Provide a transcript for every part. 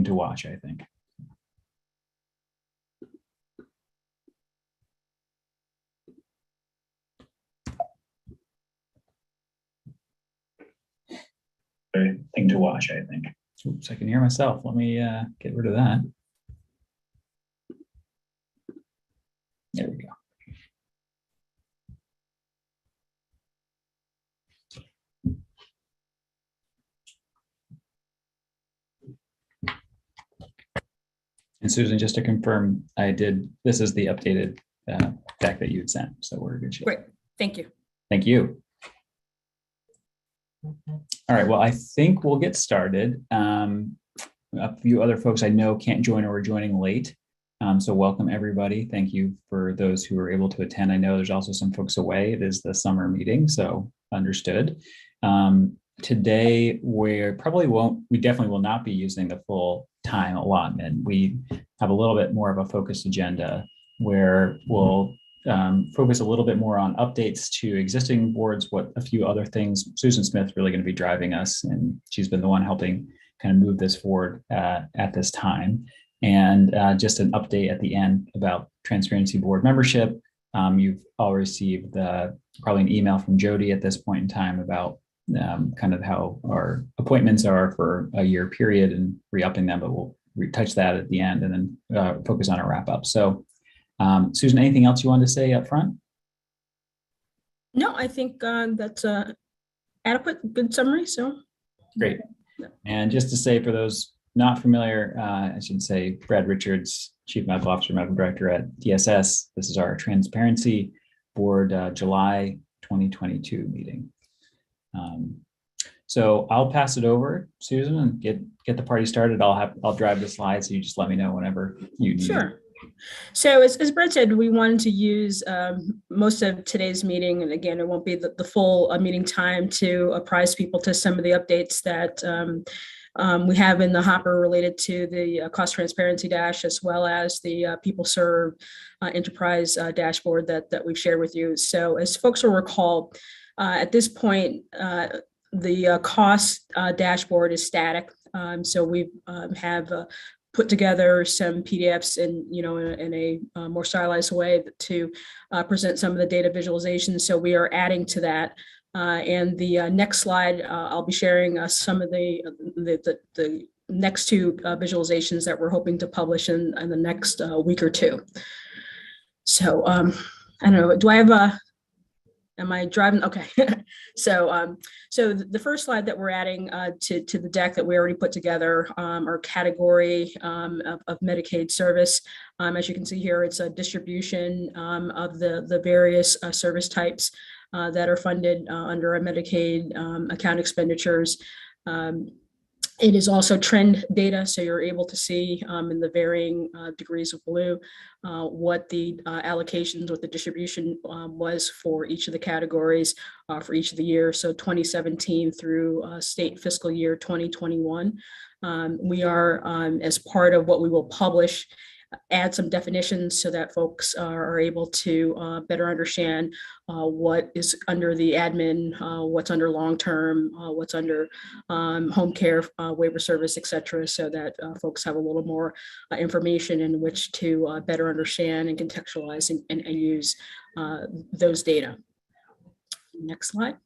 thing to watch, I think. Thing to watch, I think. Oops, I can hear myself. Let me get rid of that. There we go. And Susan, just to confirm, this is the updated deck that you had sent, so we're in good shape. Great, thank you. Thank you. All right, well, I think we'll get started. A few other folks I know can't join or are joining late. So welcome everybody. Thank you for those who were able to attend. I know there's also some folks away. It is the summer meeting, so understood. Today, we definitely will not be using the full time allotment. We have a little bit more of a focused agenda where we'll focus a little bit more on updates to existing boards, what a few other things. Susan Smith really going to be driving us, and she's been the one helping kind of move this forward at this time. And just an update at the end about Transparency Board membership. You've all received probably an email from Jody at this point in time about kind of how our appointments are for a year period and re-upping them, but we'll retouch that at the end and then focus on a wrap up. So Susan, anything else you wanted to say up front? No, I think that's adequate, good summary, so. Great. And just to say, for those not familiar, I should say Brad Richards, Chief Medical Officer, Medical Director at DSS. This is our Transparency Board July 2022 meeting. So I'll pass it over, Susan, and get the party started. I'll drive the slides, so you just let me know whenever you need. Sure. So as Brett said, we wanted to use most of today's meeting, and again, it won't be the full meeting time, to apprise people to some of the updates that we have in the hopper related to the cost transparency dash, as well as the people served enterprise dashboard that we've shared with you. So as folks will recall, at this point, the cost dashboard is static. So we have put together some PDFs in a more stylized way to present some of the data visualizations. So we are adding to that. And the next slide, I'll be sharing some of the next two visualizations that we're hoping to publish in the next week or two. So I don't know, do I have am I driving? Okay. So the first slide that we're adding to the deck that we already put together, our category of Medicaid service. As you can see here, it's a distribution of the various service types that are funded under our Medicaid account expenditures. It is also trend data, so you're able to see in the varying degrees of blue what the allocations, what the distribution was for each of the categories for each of the years. So 2017 through state fiscal year 2021. We are, as part of what we will publish, add some definitions so that folks are able to better understand what is under the admin, what's under long-term, what's under home care, waiver service, et cetera, so that folks have a little more information in which to better understand and contextualize and use those data. Next slide.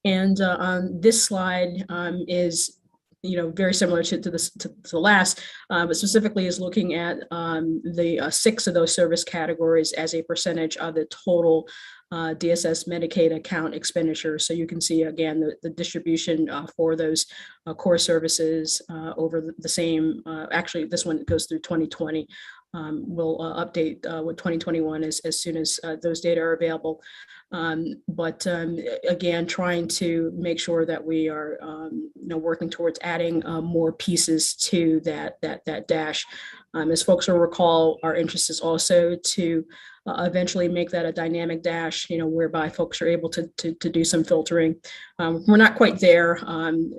And on this slide is very similar to the last, but specifically is looking at the 6 of those service categories as a percentage of the total DSS Medicaid account expenditure. So you can see again the distribution for those core services over the same. Actually, this one goes through 2020. We'll update with 2021 as soon as those data are available. But again, trying to make sure that we are working towards adding more pieces to that dash. As folks will recall, our interest is also to eventually make that a dynamic dash, whereby folks are able to do some filtering. We're not quite there,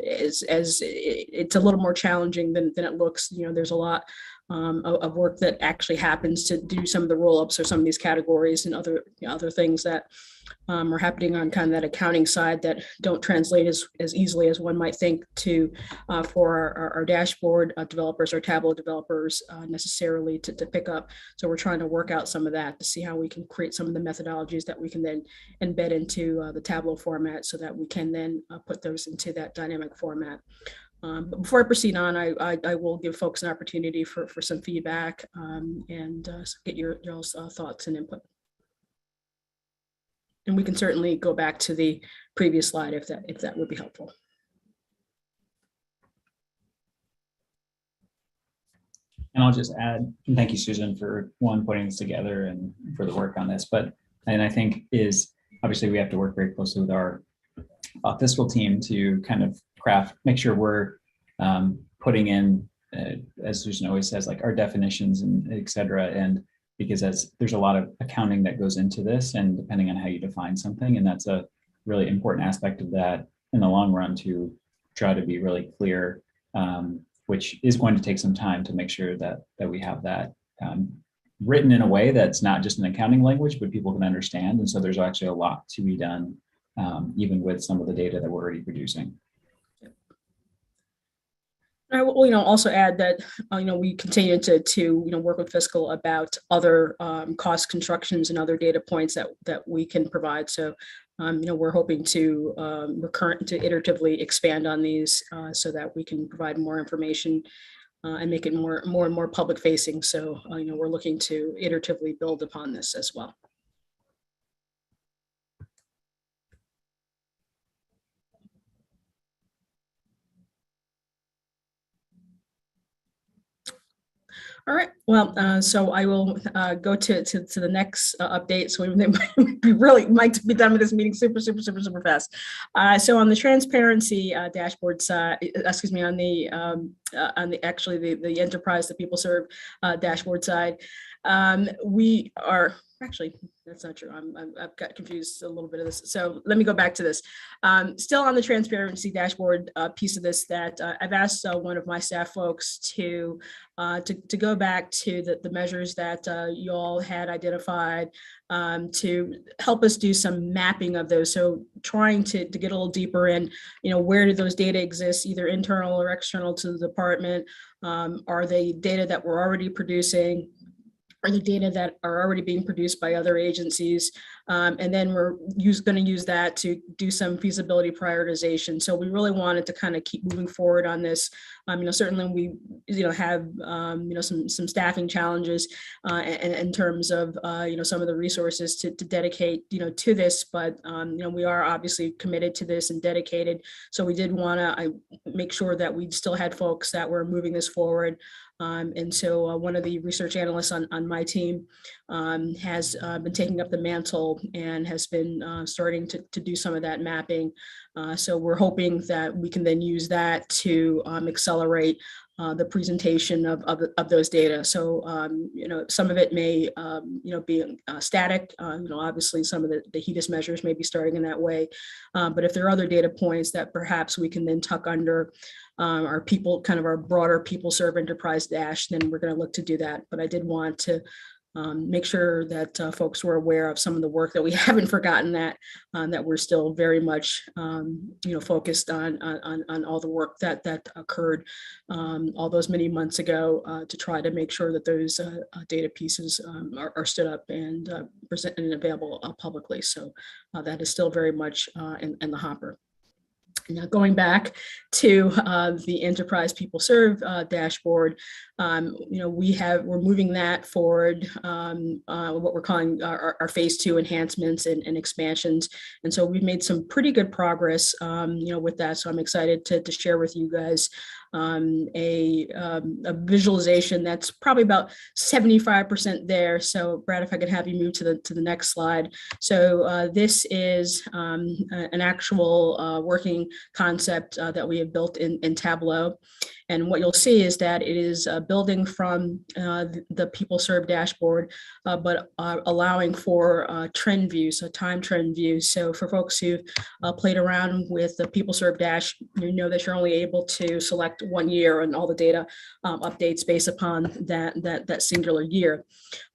as it's a little more challenging than it looks. There's a lot of work that actually happens to do some of the roll-ups or some of these categories and other things that are happening on kind of that accounting side that don't translate as easily as one might think to for our dashboard developers or Tableau developers necessarily to pick up. So we're trying to work out some of that to see how we can create some of the methodologies that we can then embed into the Tableau format so that we can then put those into that dynamic format. But before I proceed on, I will give folks an opportunity for some feedback and get your thoughts and input. And we can certainly go back to the previous slide if that would be helpful. And I'll just add, and thank you, Susan, for putting this together and for the work on this. And I think obviously we have to work very closely with our fiscal team to kind of make sure we're putting in, as Susan always says, like our definitions and et cetera. And because there's a lot of accounting that goes into this, and depending on how you define something, and that's a really important aspect of that in the long run to try to be really clear, which is going to take some time to make sure that we have that written in a way that's not just an accounting language, but people can understand. And so there's actually a lot to be done, even with some of the data that we're already producing. I will, also add that, we continue to work with fiscal about other cost constructions and other data points that we can provide. So, we're hoping to iteratively expand on these so that we can provide more information and make it more and more public facing. So, we're looking to iteratively build upon this as well. All right. Well, so I will go to the next update. So we really might be done with this meeting super fast. So on the transparency dashboard side, excuse me, on the enterprise that people serve dashboard side, we are actually, that's not true. I've got confused a little bit of this. So let me go back to this. Still on the transparency dashboard piece of this, that I've asked one of my staff folks to go back to the measures that you all had identified to help us do some mapping of those. So trying to get a little deeper in, where do those data exist, either internal or external to the department? Are they data that we're already producing? Are the data that are already being produced by other agencies? And then we're going to use that to do some feasibility prioritization. So we really wanted to kind of keep moving forward on this. Certainly we, have, some staffing challenges in terms of, some of the resources to dedicate, to this, but, we are obviously committed to this and dedicated. So we did want to make sure that we still had folks that were moving this forward. And so one of the research analysts on my team has been taking up the mantle and has been starting to do some of that mapping. So we're hoping that we can then use that to accelerate the presentation of those data. So, some of it may, be static. Obviously some of the HEDIS measures may be starting in that way. But if there are other data points that perhaps we can then tuck under our people, kind of our broader people serve enterprise dash, then we're going to look to do that. But I did want to make sure that folks were aware of some of the work that we haven't forgotten, that we're still very much focused on all the work that occurred all those many months ago to try to make sure that those data pieces are stood up and presented and available publicly. So that is still very much in the hopper. Now going back to the enterprise people serve dashboard, we're moving that forward, what we're calling our phase 2 enhancements and expansions. And so we've made some pretty good progress, with that. So I'm excited to share with you guys a visualization that's probably about 75% there. So Brad, if I could have you move to the next slide. So this is an actual working concept that we have built in Tableau. And what you'll see is that it is building from the PeopleServe dashboard, but allowing for trend views, so time trend views. So for folks who played around with the PeopleServe dash, you know that you're only able to select 1 year, and all the data updates based upon that singular year.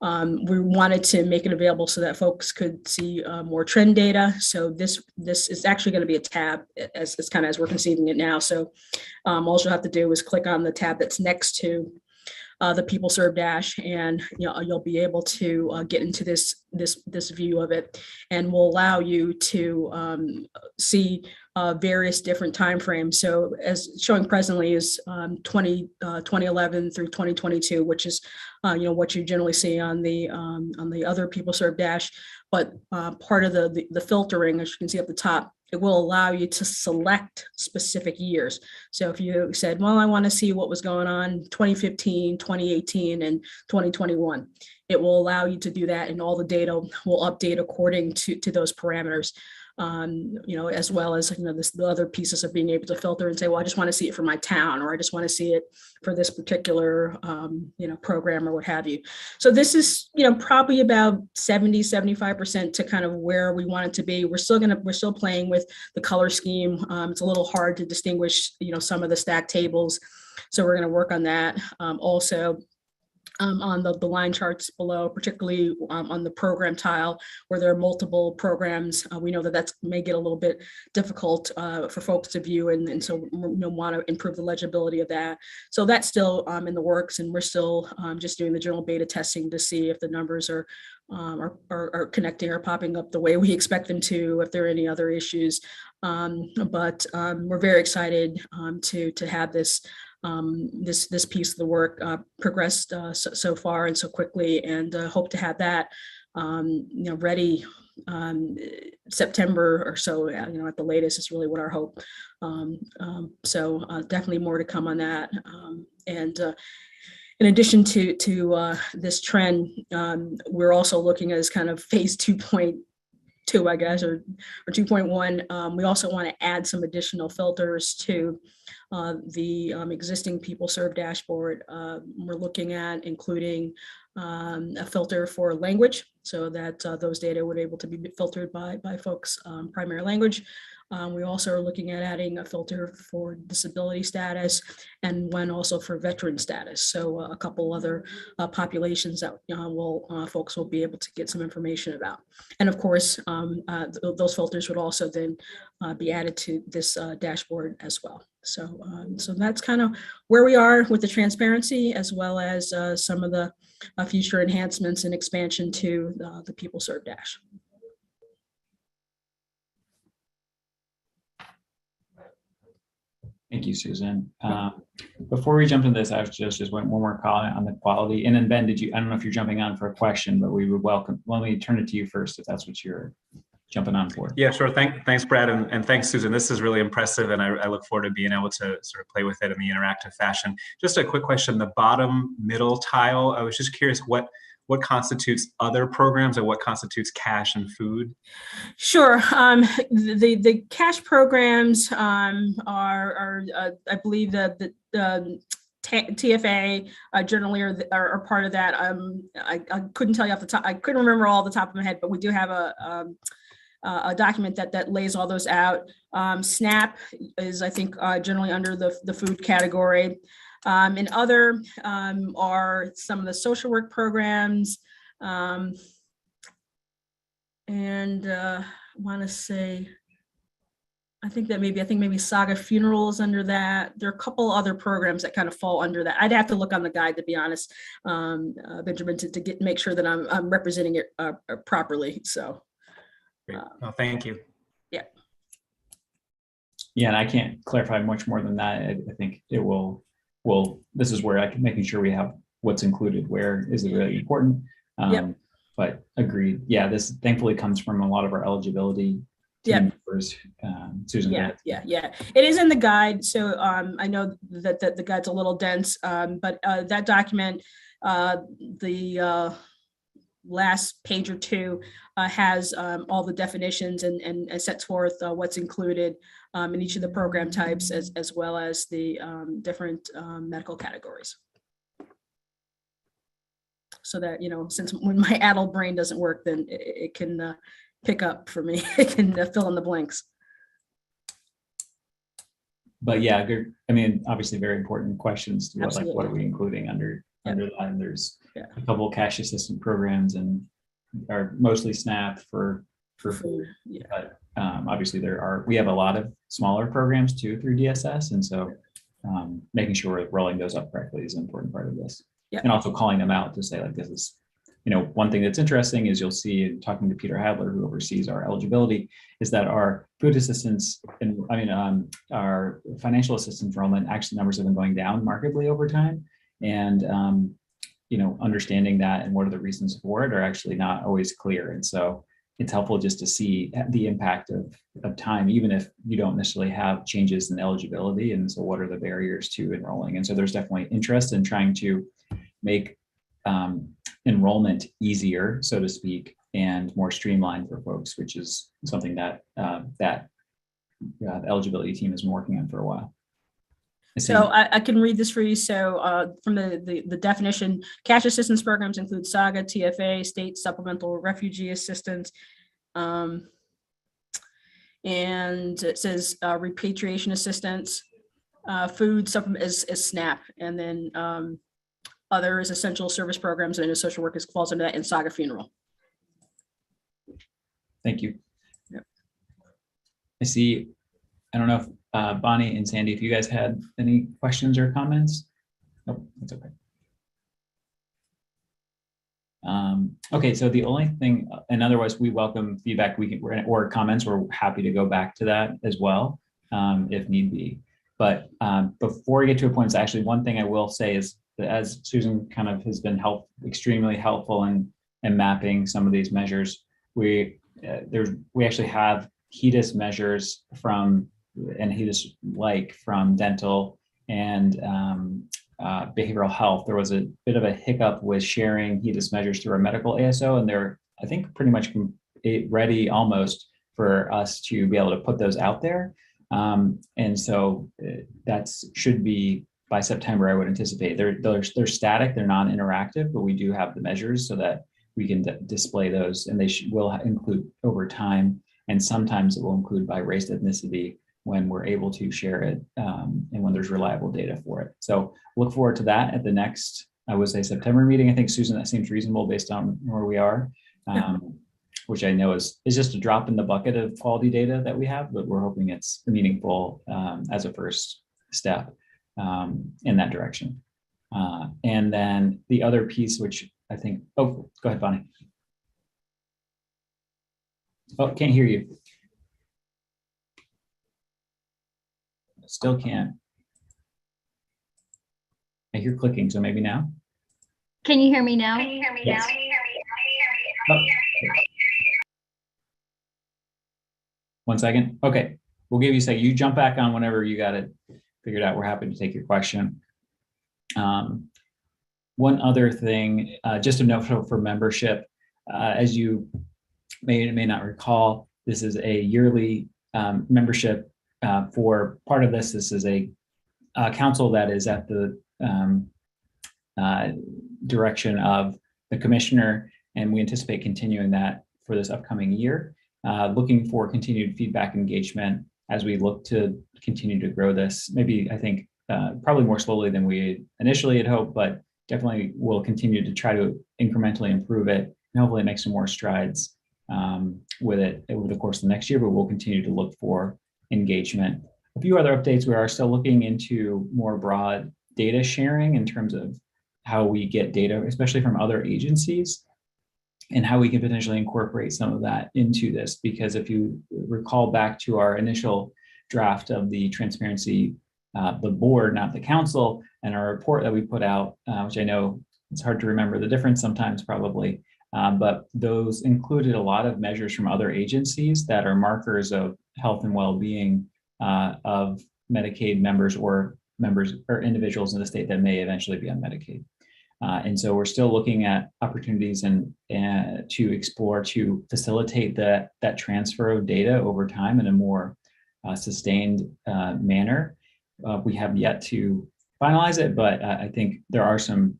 We wanted to make it available so that folks could see more trend data. So this is actually going to be a tab as kind of as we're conceiving it now. So all you'll have to do is click on the tab that's next to the PeopleServe dash, and you'll be able to get into this view of it, and will allow you to see various different timeframes. So as showing presently is 2011 through 2022, which is what you generally see on the other PeopleServe dash. But part of the filtering, as you can see up the top, it will allow you to select specific years. So if you said, well, I want to see what was going on 2015, 2018, and 2021, it will allow you to do that, and all the data will update according to those parameters. As well as the other pieces of being able to filter and say, well, I just want to see it for my town, or I just want to see it for this particular program, or what have you. So this is probably about 70-75% to kind of where we want it to be. We're still playing with the color scheme. It's a little hard to distinguish some of the stack tables, so we're going to work on that. Also, on the line charts below, particularly on the program tile where there are multiple programs. We know that may get a little bit difficult for folks to view, and so want to improve the legibility of that. So that's still in the works, and we're still just doing the general beta testing to see if the numbers are connecting or popping up the way we expect them to, if there are any other issues. But we're very excited to have this piece of the work progressed so far and so quickly, and hope to have that ready September or so. At the latest is really what our hope. So definitely more to come on that. And in addition to this trend, we're also looking at as kind of phase 2.2, I guess, or 2.1. We also want to add some additional filters to the existing PeopleServe dashboard. We're looking at including a filter for language, so that those data would be able to be filtered by folks' primary language. We also are looking at adding a filter for disability status, and one also for veteran status. So a couple other populations that folks will be able to get some information about. And of course, those filters would also then be added to this dashboard as well. So that's kind of where we are with the transparency, as well as some of the future enhancements and expansion to the PeopleServe dash. Thank you, Susan. Before we jump into this, I was just one more comment on the quality. And then Ben, I don't know if you're jumping on for a question, but we would welcome, let me turn it to you first if that's what you're jumping on for. Yeah, sure. Thanks, Brad, and thanks, Susan. This is really impressive, and I look forward to being able to sort of play with it in the interactive fashion. Just a quick question, the bottom middle tile, I was just curious what constitutes other programs and what constitutes cash and food? Sure. The cash programs are I believe that the TFA generally are part of that. I couldn't tell you off the top. I couldn't remember all the top of my head, but we do have a document that lays all those out. SNAP is, I think, generally under the food category. And other are some of the social work programs. And I want to say, I think maybe Saga Funeral is under that. There are a couple other programs that kind of fall under that. I'd have to look on the guide, to be honest, Benjamin, to make sure that I'm representing it properly. So. Well, thank you. Yeah. Yeah, and I can't clarify much more than that. I think it will. This is where making sure we have what's included where is really important. Yep. But agreed. Yeah, this thankfully comes from a lot of our eligibility team members. Susan. Yeah. It is in the guide, so I know that the guide's a little dense, but that document, the last page or two has all the definitions and sets forth what's included in each of the program types, as well as the different medical categories. So that, since when my adult brain doesn't work, then it can pick up for me. It can fill in the blanks. But yeah, good. I mean, obviously very important questions to what are we including under that? And there's a couple of cash assistance programs and are mostly SNAP for food. But obviously we have a lot of smaller programs too through DSS. And so making sure we're rolling those up correctly is an important part of this. And also calling them out to say, like, this is, one thing that's interesting is you'll see, talking to Peter Hadler, who oversees our eligibility, is that our food assistance and our financial assistance enrollment actually numbers have been going down markedly over time. And, understanding that and what are the reasons for it are actually not always clear. And so it's helpful just to see the impact of time, even if you don't necessarily have changes in eligibility. And so what are the barriers to enrolling? And so there's definitely interest in trying to make enrollment easier, so to speak, and more streamlined for folks, which is something that the eligibility team has been working on for a while. So I can read this for you. So from the definition, cash assistance programs include SAGA, TFA, state supplemental refugee assistance. And it says repatriation assistance, food supplement is SNAP, and then other is essential service programs, and social work falls under that, and SAGA funeral. Thank you. Yep. I see. I don't know if Bonnie and Sandy, if you guys had any questions or comments. Nope, that's okay. Okay, so the only thing, and otherwise we welcome feedback or comments. We're happy to go back to that as well if need be. But before we get to a point, actually one thing I will say is that as Susan kind of has been extremely helpful in mapping some of these measures, we actually have HEDIS measures from dental and behavioral health. There was a bit of a hiccup with sharing HEDIS measures through our medical ASO, and they're, I think, pretty much ready almost for us to be able to put those out there. And so that should be by September, I would anticipate. They're static, they're non-interactive, but we do have the measures so that we can display those, and they will include over time, and sometimes it will include by race, ethnicity, when we're able to share it and when there's reliable data for it. So look forward to that at the next, I would say, September meeting. I think, Susan, that seems reasonable based on where we are, which I know is just a drop in the bucket of quality data that we have, but we're hoping it's meaningful as a first step in that direction. And then the other piece, which I think, oh, go ahead, Bonnie. Oh, can't hear you. Still can't. I hear clicking, so maybe now. Can you hear me now? Yes. Oh. 1 second. Okay, we'll give you a second. You jump back on whenever you got it figured out. We're happy to take your question. One other thing, just a note for membership, as you may or may not recall, this is a yearly membership. For part of this is a council that is at the direction of the commissioner, and we anticipate continuing that for this upcoming year, looking for continued feedback engagement as we look to continue to grow this. Maybe, I think, probably more slowly than we initially had hoped, but definitely we'll continue to try to incrementally improve it and hopefully make some more strides with it over the course of the next year, but we'll continue to look for engagement. A few other updates: we are still looking into more broad data sharing in terms of how we get data, especially from other agencies, and how we can potentially incorporate some of that into this. Because if you recall back to our initial draft of the transparency, the board, not the council, and our report that we put out, which I know it's hard to remember the difference sometimes probably, but those included a lot of measures from other agencies that are markers of health and well-being of Medicaid members or individuals in the state that may eventually be on Medicaid. And so we're still looking at opportunities and to explore to facilitate that transfer of data over time in a more sustained manner. We have yet to finalize it, but I think there are some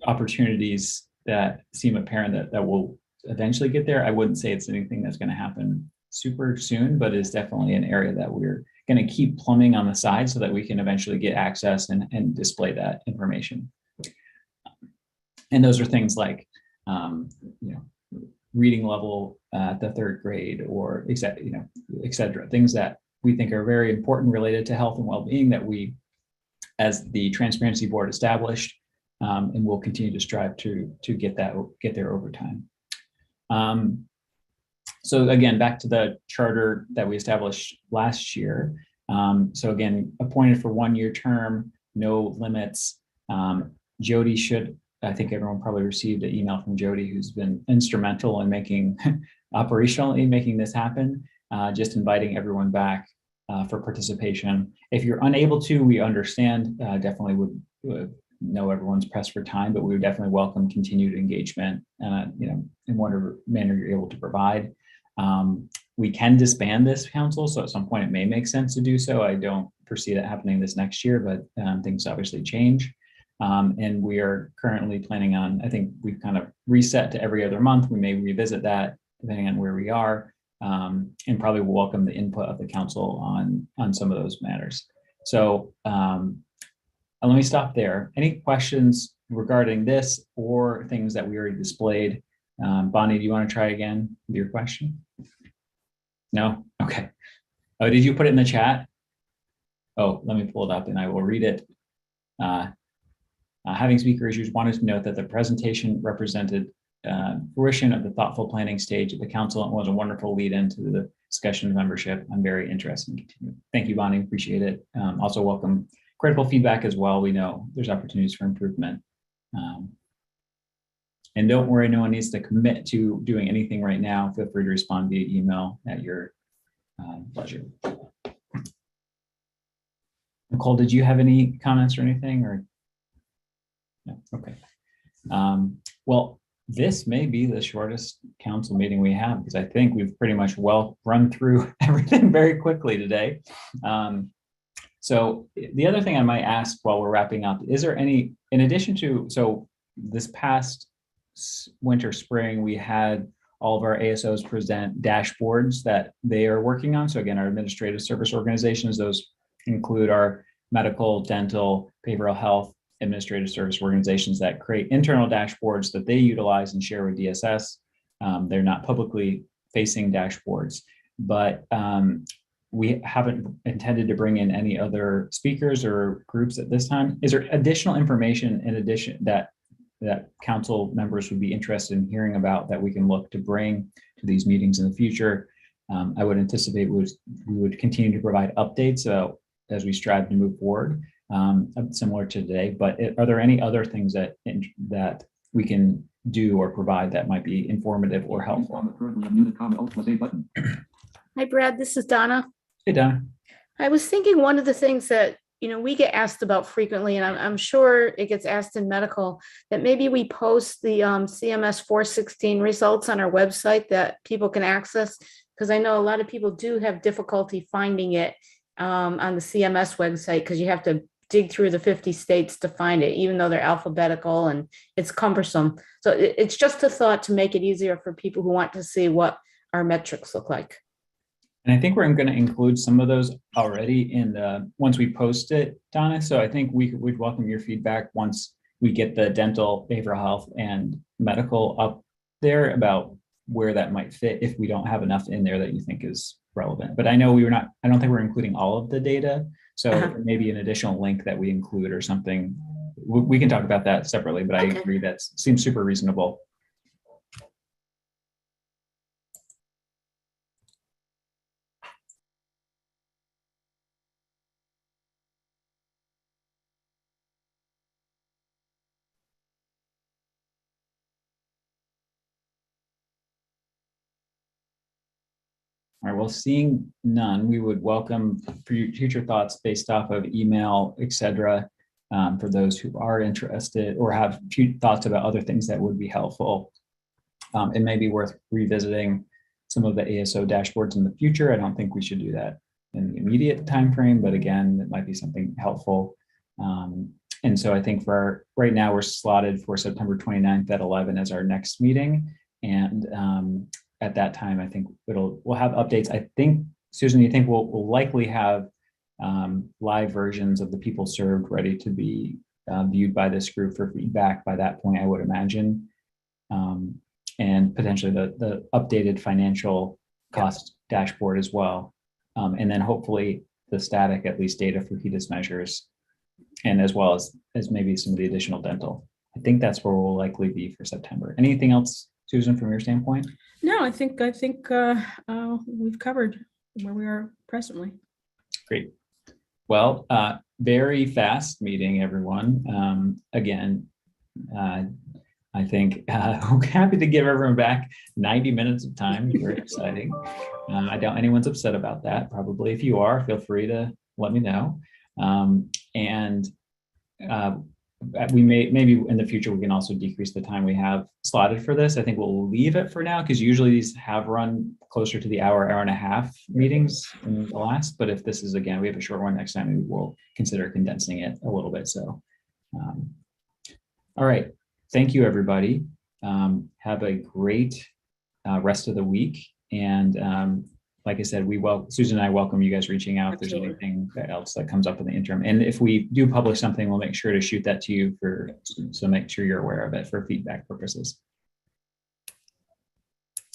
opportunities that seem apparent that will eventually get there. I wouldn't say it's anything that's going to happen super soon, but it's definitely an area that we're going to keep plumbing on the side so that we can eventually get access and display that information. And those are things like, reading level at the third grade, or et cetera, things that we think are very important related to health and well-being that we, as the Transparency Board, established, and we'll continue to strive to get there over time. So again, back to the charter that we established last year. So again, appointed for 1-year term, no limits. Jody should, I think everyone probably received an email from Jody, who's been instrumental in making operationally making this happen, just inviting everyone back for participation. If you're unable to, we understand, definitely would know everyone's pressed for time, but we would definitely welcome continued engagement, in whatever manner you're able to provide. We can disband this council, so at some point it may make sense to do so. I don't foresee that happening this next year, but things obviously change. And we are currently planning on, I think we've kind of reset to every other month. We may revisit that depending on where we are, and probably will welcome the input of the council on some of those matters. So let me stop there. Any questions regarding this or things that we already displayed? Bonnie, do you want to try again with your question? No? Okay. Oh, did you put it in the chat? Oh, let me pull it up and I will read it. Having speaker issues, wanted to note that the presentation represented fruition of the thoughtful planning stage of the council and was a wonderful lead into the discussion of membership. I'm very interested in continuing. Thank you, Bonnie, appreciate it. Also welcome critical feedback as well. We know there's opportunities for improvement. And don't worry, no one needs to commit to doing anything right now. Feel free to respond via email at your pleasure. Nicole, did you have any comments or anything, or? No, okay. Well, this may be the shortest council meeting we have, because I think we've pretty much run through everything very quickly today. So the other thing I might ask while we're wrapping up, is there any, in addition to, so this past winter, spring, we had all of our ASOs present dashboards that they are working on. So again, our administrative service organizations, those include our medical, dental, behavioral health, administrative service organizations that create internal dashboards that they utilize and share with DSS. They're not publicly facing dashboards, but we haven't intended to bring in any other speakers or groups at this time. Is there additional information in addition that council members would be interested in hearing about that we can look to bring to these meetings in the future? I would anticipate we would continue to provide updates as we strive to move forward, similar to today. But are there any other things that we can do or provide that might be informative or helpful? Hi, Brad. This is Donna. Hey, Donna. I was thinking one of the things that we get asked about frequently, and I'm sure it gets asked in medical, that maybe we post the CMS 416 results on our website that people can access, because I know a lot of people do have difficulty finding it on the CMS website, because you have to dig through the 50 states to find it, even though they're alphabetical and it's cumbersome. So it's just a thought to make it easier for people who want to see what our metrics look like. And I think we're going to include some of those already once we post it, Donna. So I think we'd welcome your feedback once we get the dental, behavioral health, and medical up there about where that might fit, if we don't have enough in there that you think is relevant. But I know I don't think we're including all of the data. So maybe an additional link that we include or something. We can talk about that separately, but I agree that seems super reasonable. All right, well, seeing none, we would welcome future thoughts based off of email, et cetera, for those who are interested or have thoughts about other things that would be helpful. It may be worth revisiting some of the ASO dashboards in the future. I don't think we should do that in the immediate time frame, but again, it might be something helpful. And so I think for right now, we're slotted for September 29th at 11 as our next meeting. And at that time, I think we'll have updates. I think, Susan, you think we'll likely have live versions of the people served ready to be viewed by this group for feedback by that point, I would imagine. And potentially the updated financial cost dashboard as well. And then hopefully the static, at least data for HEDIS measures, and as well as maybe some of the additional dental. I think that's where we'll likely be for September. Anything else, Susan, from your standpoint? No, I think we've covered where we are presently. Great. Well, very fast meeting, everyone. Again, I think we're happy to give everyone back 90 minutes of time. Very exciting. I doubt anyone's upset about that. Probably if you are, feel free to let me know. And we maybe in the future, we can also decrease the time we have slotted for this. I think we'll leave it for now because usually these have run closer to the hour and a half meetings in the last. But if this is, again, we have a short one next time, maybe we'll consider condensing it a little bit. So, all right. Thank you, everybody. Have a great rest of the week. And like I said, Susan and I welcome you guys reaching out if there's anything else that comes up in the interim. And if we do publish something, we'll make sure to shoot that to you so make sure you're aware of it for feedback purposes.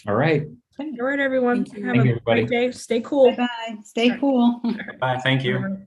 All right. All right, everyone. Thank you. Have Thank you, a everybody. great day. Stay cool. Bye-bye. Stay cool. Bye, thank you.